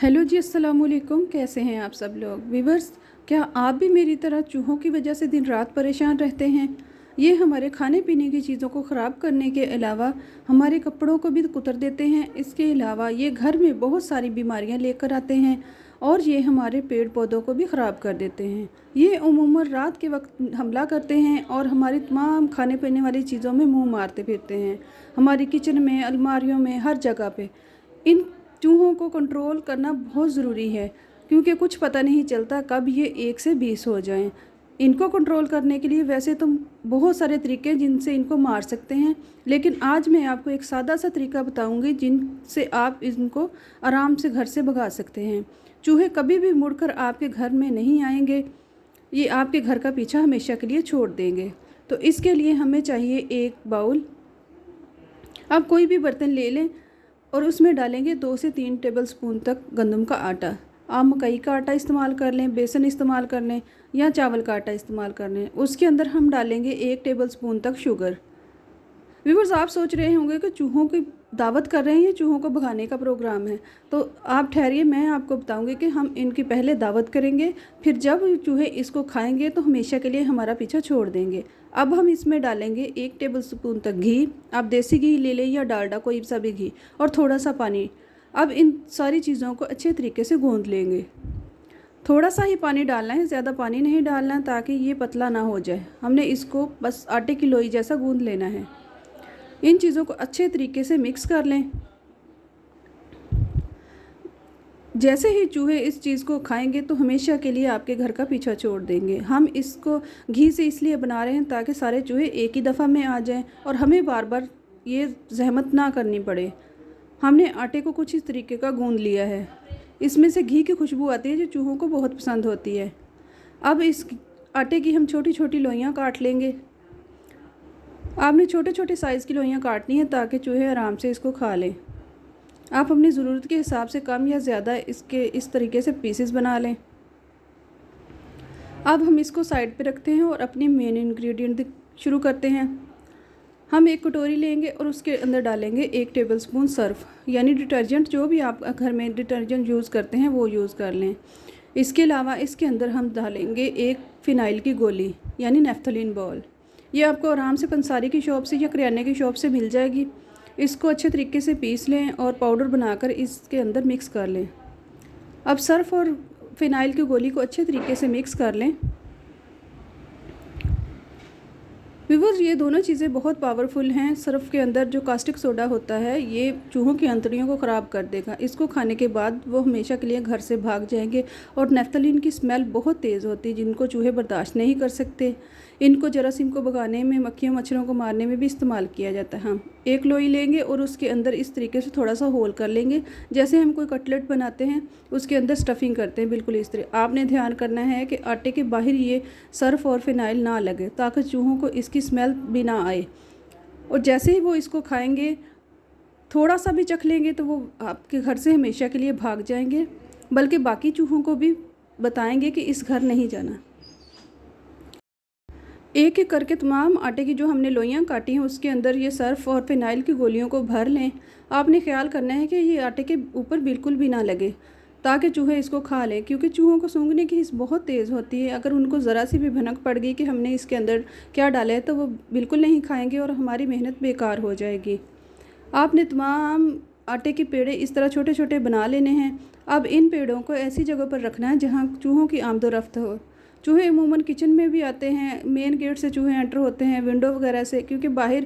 Hello जी, अस्सलाम वालेकुम। कैसे हैं आप सब लोग व्यूवर्स? क्या आप भी मेरी तरह चूहों की वजह से दिन रात परेशान रहते हैं? ये हमारे खाने पीने की चीज़ों को ख़राब करने के अलावा हमारे कपड़ों को भी कुतर देते हैं। इसके अलावा ये घर में बहुत सारी बीमारियां लेकर आते हैं और ये हमारे पेड़ पौधों को भी ख़राब कर देते हैं। ये उमूमन रात के वक्त हमला करते हैं और हमारी तमाम खाने पीने वाली चीज़ों में मुँह मारते फिरते हैं। हमारी किचन में, अलमारियों में, हर जगह पे इन चूहों को कंट्रोल करना बहुत ज़रूरी है, क्योंकि कुछ पता नहीं चलता कब ये 1 से 20 हो जाएं। इनको कंट्रोल करने के लिए वैसे तो बहुत सारे तरीके हैं जिनसे इनको मार सकते हैं, लेकिन आज मैं आपको एक सादा सा तरीका बताऊंगी जिनसे आप इनको आराम से घर से भगा सकते हैं। चूहे कभी भी मुड़कर आपके घर में नहीं आएंगे, ये आपके घर का पीछा हमेशा के लिए छोड़ देंगे। तो इसके लिए हमें चाहिए एक बाउल। आप कोई भी बर्तन ले लें और उसमें डालेंगे 2 से 3 टेबलस्पून तक गंदम का आटा। आप मकई का आटा इस्तेमाल कर लें, बेसन इस्तेमाल कर लें या चावल का आटा इस्तेमाल कर लें। उसके अंदर हम डालेंगे 1 टेबलस्पून तक शुगर। व्यूवर्स, आप सोच रहे होंगे कि चूहों की दावत कर रहे हैं, ये चूहों को भगाने का प्रोग्राम है। तो आप ठहरिए, मैं आपको बताऊंगी कि हम इनकी पहले दावत करेंगे, फिर जब चूहे इसको खाएंगे तो हमेशा के लिए हमारा पीछा छोड़ देंगे। अब हम इसमें डालेंगे 1 टेबलस्पून तक घी। आप देसी घी ले लें या डालडा, कोई सा भी घी, और थोड़ा सा पानी। अब इन सारी चीज़ों को अच्छे तरीके से गूँध लेंगे। थोड़ा सा ही पानी डालना है, ज़्यादा पानी नहीं डालना, ताकि ये पतला ना हो जाए। हमने इसको बस आटे की लोई जैसा गूँध लेना है। इन चीज़ों को अच्छे तरीके से मिक्स कर लें। जैसे ही चूहे इस चीज़ को खाएंगे तो हमेशा के लिए आपके घर का पीछा छोड़ देंगे। हम इसको घी से इसलिए बना रहे हैं ताकि सारे चूहे एक ही दफ़ा में आ जाएं और हमें बार बार ये ज़हमत ना करनी पड़े। हमने आटे को कुछ इस तरीके का गूंद लिया है। इसमें से घी की खुशबू आती है जो चूहों को बहुत पसंद होती है। अब इस आटे की हम छोटी छोटी लोइयाँ काट लेंगे। आपने छोटे छोटे साइज़ की लोइयाँ काटनी है ताकि चूहे आराम से इसको खा लें। आप अपनी ज़रूरत के हिसाब से कम या ज़्यादा इसके इस तरीके से पीसेस बना लें। अब हम इसको साइड पे रखते हैं और अपनी मेन इंग्रेडिएंट शुरू करते हैं। हम एक कटोरी लेंगे और उसके अंदर डालेंगे 1 टेबलस्पून सर्फ, यानी डिटर्जेंट। जो भी आप घर में डिटर्जेंट यूज़ करते हैं वो यूज़ कर लें। इसके अलावा इसके अंदर हम डालेंगे 1 फ़िनाइल की गोली, यानी नेफ्थलीन बॉल। ये आपको आराम से पंसारी की शॉप से या करियाने की शॉप से मिल जाएगी। इसको अच्छे तरीके से पीस लें और पाउडर बनाकर इसके अंदर मिक्स कर लें। अब सर्फ और फ़िनाइल की गोली को अच्छे तरीके से मिक्स कर लें। व्यूअर्स, ये दोनों चीज़ें बहुत पावरफुल हैं। सर्फ के अंदर जो कास्टिक सोडा होता है ये चूहों की आंतड़ियों को ख़राब कर देगा। इसको खाने के बाद वो हमेशा के लिए घर से भाग जाएंगे। और नेफ्थलीन की स्मेल बहुत तेज़ होती है जिनको चूहे बर्दाश्त नहीं कर सकते। इनको जरासीम को भगाने में, मक्खियों मच्छरों को मारने में भी इस्तेमाल किया जाता है। हम एक लोई लेंगे और उसके अंदर इस तरीके से थोड़ा सा होल कर लेंगे, जैसे हम कोई कटलेट बनाते हैं उसके अंदर स्टफिंग करते हैं, बिल्कुल इस तरह। आपने ध्यान करना है कि आटे के बाहर ये सर्फ और फिनाइल ना लगे, ताकि चूहों को इसकी स्मेल भी ना आए। और जैसे ही वो इसको खाएंगे, थोड़ा सा भी चख लेंगे तो वो आपके घर से हमेशा के लिए भाग जाएंगे, बल्कि बाकी चूहों को भी बताएंगे कि इस घर नहीं जाना। एक एक करके तमाम आटे की जो हमने लोइयाँ काटी हैं उसके अंदर ये सर्फ और फिनाइल की गोलियों को भर लें। आपने ख्याल करना है कि ये आटे के ऊपर बिल्कुल भी ना लगे, ताकि चूहे इसको खा लें, क्योंकि चूहों को सूंघने की हिस्स बहुत तेज़ होती है। अगर उनको ज़रा सी भी भनक पड़ गई कि हमने इसके अंदर क्या डाला है तो वो बिल्कुल नहीं खाएंगे और हमारी मेहनत बेकार हो जाएगी। आपने तमाम आटे के पेड़े इस तरह छोटे छोटे बना लेने हैं। अब इन पेड़ों को ऐसी जगह पर रखना है जहाँ चूहों की आमदोरफ्त हो। चूहे अमूमन किचन में भी आते हैं, मेन गेट से चूहे एंटर होते हैं, विंडो वगैरह से, क्योंकि बाहर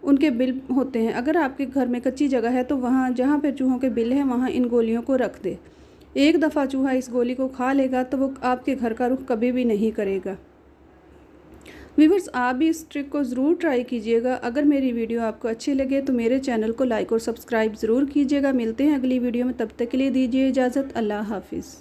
उनके बिल होते हैं। अगर आपके घर में कच्ची जगह है तो वहाँ जहाँ पे चूहों के बिल हैं वहाँ इन गोलियों को रख दे। एक दफ़ा चूहा इस गोली को खा लेगा तो वो आपके घर का रुख कभी भी नहीं करेगा। व्यूअर्स, आप भी इस ट्रिक को ज़रूर ट्राई कीजिएगा। अगर मेरी वीडियो आपको अच्छी लगे तो मेरे चैनल को लाइक और सब्सक्राइब ज़रूर कीजिएगा। मिलते हैं अगली वीडियो में, तब तक के लिए दीजिए इजाज़त। अल्लाह हाफिज़।